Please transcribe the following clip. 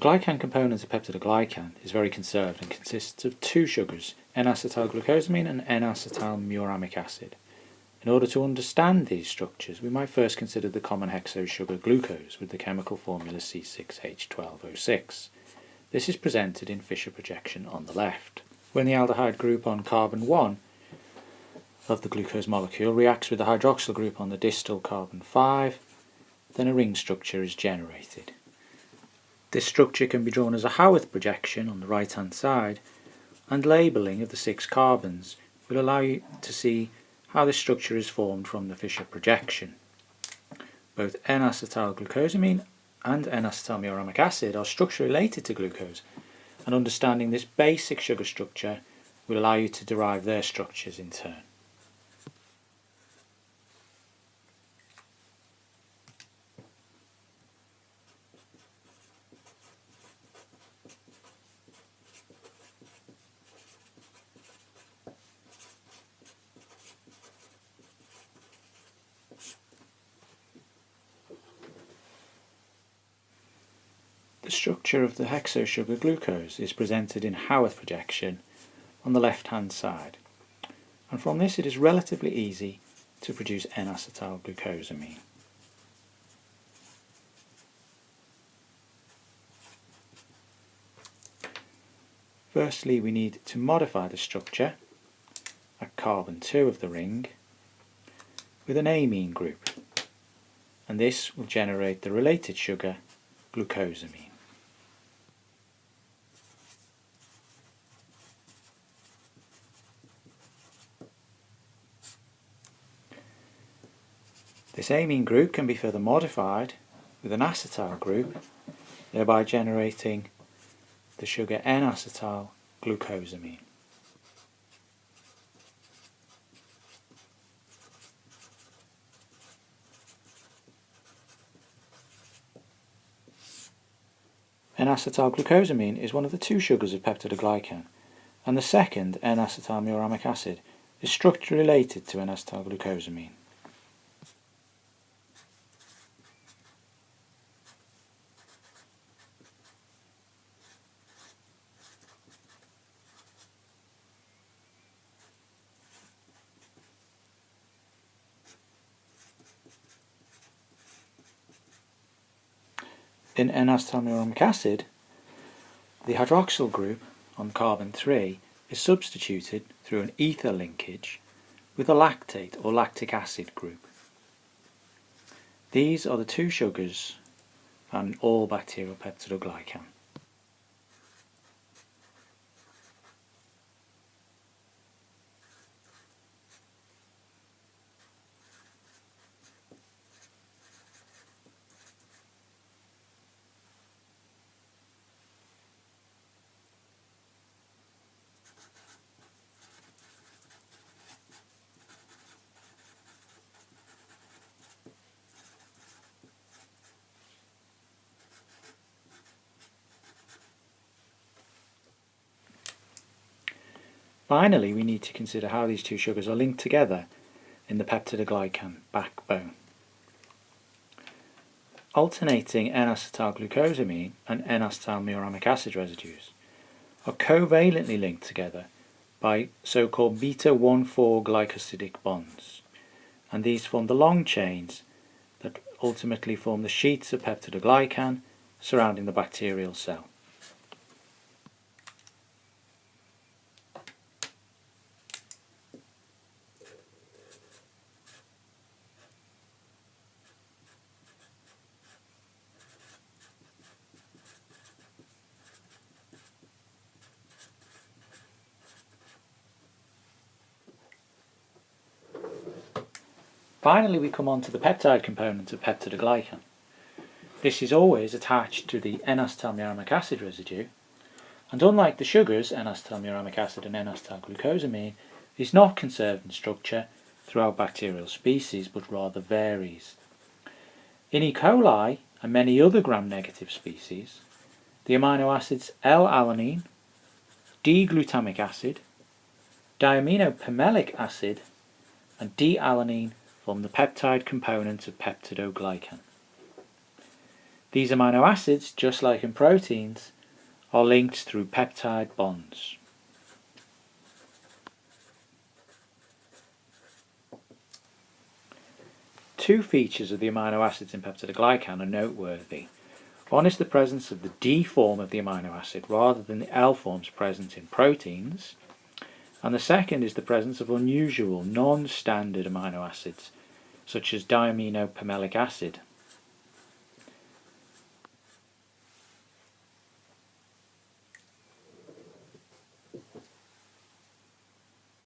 glycan component of peptidoglycan is very conserved and consists of two sugars, N-acetyl glucosamine and N-acetyl muramic acid. In order to understand these structures, we might first consider the common hexose sugar glucose with the chemical formula C6H12O6. This is presented in Fischer projection on the left. When the aldehyde group on carbon 1 of the glucose molecule reacts with the hydroxyl group on the distal carbon 5, then a ring structure is generated. This structure can be drawn as a Howarth projection on the right hand side, and labelling of the 6 carbons will allow you to see how this structure is formed from the Fischer projection. Both N-acetyl glucosamine and N-acetyl muramic acid are structurally related to glucose, and understanding this basic sugar structure will allow you to derive their structures in turn. The structure of the hexose sugar glucose is presented in Howarth projection on the left hand side, and from this it is relatively easy to produce N-acetyl glucosamine. Firstly, we need to modify the structure at carbon 2 of the ring with an amine group, and this will generate the related sugar glucosamine. This amine group can be further modified with an acetyl group, thereby generating the sugar N-acetyl glucosamine. N-acetyl glucosamine is one of the 2 sugars of peptidoglycan, and the second, N-acetyl muramic acid, is structurally related to N-acetyl glucosamine. In N-acetyl muramic acid, the hydroxyl group on carbon 3 is substituted through an ether linkage with a lactate or lactic acid group. These are the 2 sugars found in all bacterial peptidoglycan. Finally, we need to consider how these 2 sugars are linked together in the peptidoglycan backbone. Alternating N-acetyl glucosamine and N-acetyl muramic acid residues are covalently linked together by so-called beta-1,4 glycosidic bonds, and these form the long chains that ultimately form the sheets of peptidoglycan surrounding the bacterial cell. Finally, we come on to the peptide component of peptidoglycan. This is always attached to the N-acetyl muramic acid residue, and unlike the sugars N-acetyl muramic acid and N-acetyl glucosamine, is not conserved in structure throughout bacterial species, but rather varies. In E. coli and many other gram-negative species, the amino acids L-alanine, D-glutamic acid, diaminopimelic acid, and D-alanine form the peptide component of peptidoglycan. These amino acids, just like in proteins, are linked through peptide bonds. Two features of the amino acids in peptidoglycan are noteworthy. One is the presence of the D form of the amino acid rather than the L forms present in proteins, and the second is the presence of unusual, non-standard amino acids, such as diaminopamelic acid,